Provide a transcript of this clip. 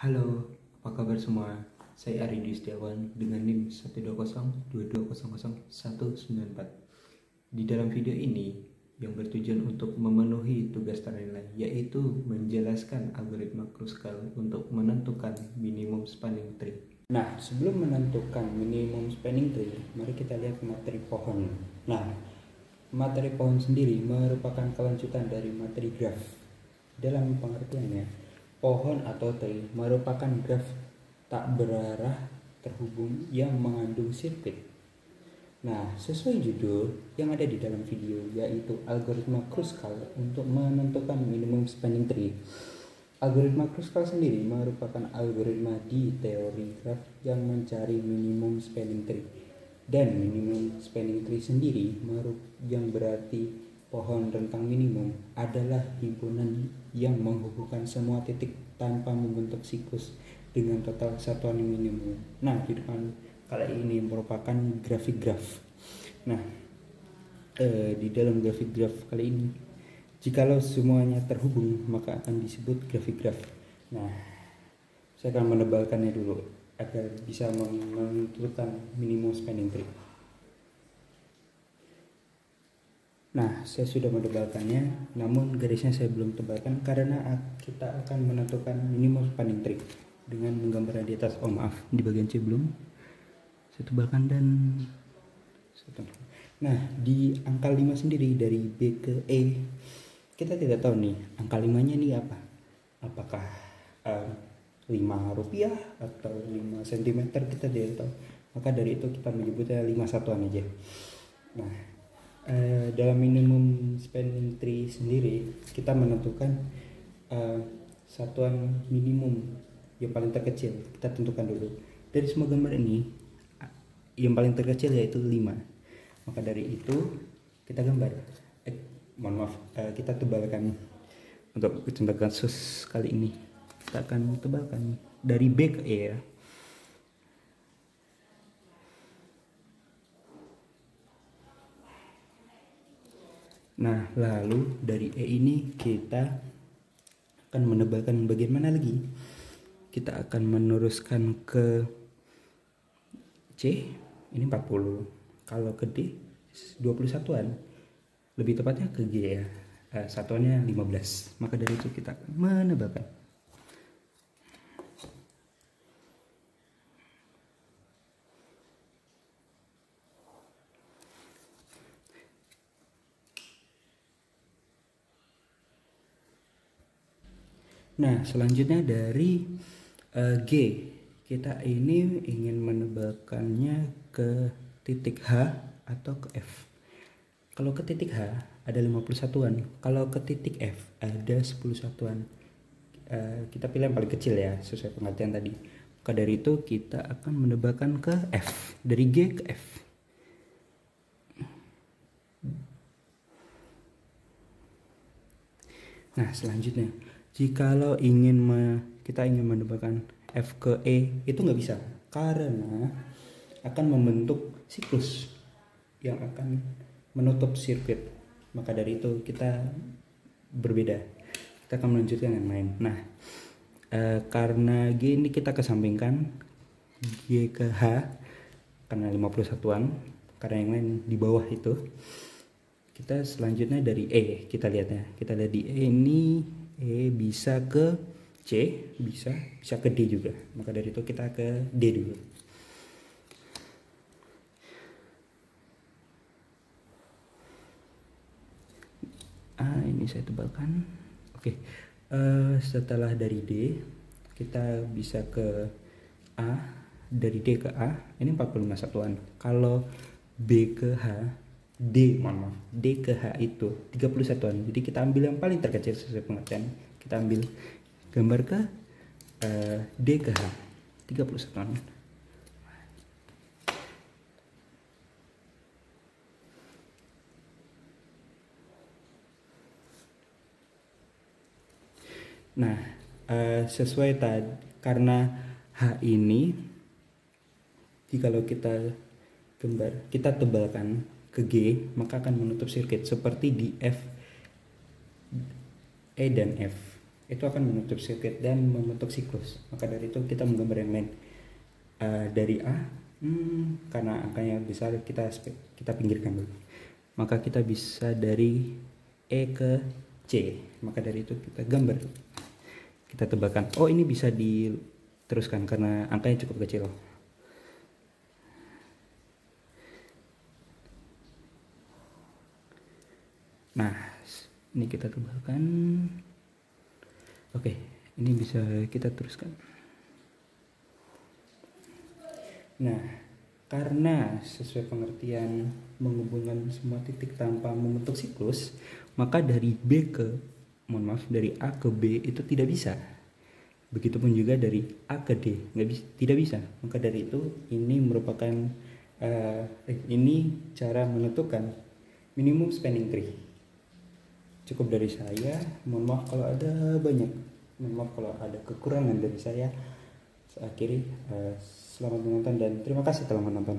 Halo, apa kabar semua? Saya Ari Setiawan dengan NIM 12022000194. Di dalam video ini yang bertujuan untuk memenuhi tugas ternilai, yaitu menjelaskan algoritma Kruskal untuk menentukan minimum spanning tree. Nah, sebelum menentukan minimum spanning tree, mari kita lihat materi pohon. Nah, materi pohon sendiri merupakan kelanjutan dari materi graf. Dalam pengertiannya, pohon atau tree merupakan graf tak berarah terhubung yang mengandung sirkuit. Nah, sesuai judul yang ada di dalam video, yaitu algoritma Kruskal untuk menentukan minimum spanning tree. Algoritma Kruskal sendiri merupakan algoritma di teori graf yang mencari minimum spanning tree. Dan minimum spanning tree sendiri yang berarti pohon rentang minimum adalah himpunan yang menghubungkan semua titik tanpa membentuk siklus dengan total satuan minimum. Nah, di depan kali ini merupakan grafik graf. Nah, di dalam grafik graf kali ini, jikalau semuanya terhubung maka akan disebut grafik graf. Nah, saya akan menebalkannya dulu agar bisa menentukan minimum spanning tree. Nah, saya sudah mendebalkannya, namun garisnya saya belum tebalkan karena kita akan menentukan minimum spanning tree dengan menggambarnya di atas. Oh maaf, di bagian C belum saya tebalkan dan nah, di angka 5 sendiri dari B ke E, kita tidak tahu nih angka 5-nya nih apa. Apakah 5 rupiah atau 5 cm, kita tidak tahu. Maka dari itu kita menyebutnya 5 satuan aja. Nah, dalam minimum spanning tree sendiri kita menentukan satuan minimum yang paling terkecil. Kita tentukan dulu. Dari semua gambar ini yang paling terkecil yaitu 5. Maka dari itu kita gambar. Kita tebalkan untuk kecenderungan kasus kali ini. Kita akan tebalkan dari B ke E ya. Nah, lalu dari E ini kita akan menebalkan bagian mana lagi? Kita akan meneruskan ke C, ini 40. Kalau ke D 20 satuan. Lebih tepatnya ke G ya. Satuannya 15. Maka dari itu kita akan menebalkan. Nah, selanjutnya dari G, kita ini ingin menebalkannya ke titik H atau ke F. Kalau ke titik H ada 50 satuan, kalau ke titik F ada 10 satuan. Kita pilih yang paling kecil ya, sesuai pengertian tadi. Maka dari itu kita akan menebalkan ke F, dari G ke F. Nah, selanjutnya, jikalau kita ingin menebalkan F ke E, itu nggak bisa karena akan membentuk siklus yang akan menutup sirkuit. Maka dari itu kita berbeda. Kita akan melanjutkan yang lain. Nah, karena G ini kita kesampingkan, G ke H karena 50 satuan, karena yang lain di bawah itu. Kita selanjutnya dari E, kita lihat di E ini, E bisa ke C, bisa ke D juga. Maka dari itu kita ke D dulu. Ini saya tebalkan. Oke. Setelah dari D, kita bisa ke A. Dari D ke A, ini 45 satuan. Kalau B ke H, D ke H itu 30 satuan. Jadi kita ambil yang paling terkecil sesuai pengertian. Kita ambil gambar ke D ke H 30 satuan. Nah, sesuai tadi, karena H ini jikalau kita tebalkan ke G, maka akan menutup sirkuit seperti di F, E dan F. itu akan menutup sirkuit dan membentuk siklus. Maka dari itu kita menggambar yang lain. Dari A, karena angkanya besar kita pinggirkan dulu. Maka kita bisa dari E ke C. Maka dari itu kita gambar. Kita tebalkan. Oh, ini bisa diteruskan karena angkanya cukup kecil. Nah, ini kita tebalkan. Oke, ini bisa kita teruskan. Nah, karena sesuai pengertian menghubungkan semua titik tanpa membentuk siklus, maka dari dari A ke B itu tidak bisa. Begitupun juga dari A ke D tidak bisa. Maka dari itu ini merupakan ini cara menentukan minimum spanning tree. Cukup dari saya. Mohon maaf kalau ada kekurangan dari saya. Saya akhiri. Selamat menonton dan terima kasih telah menonton.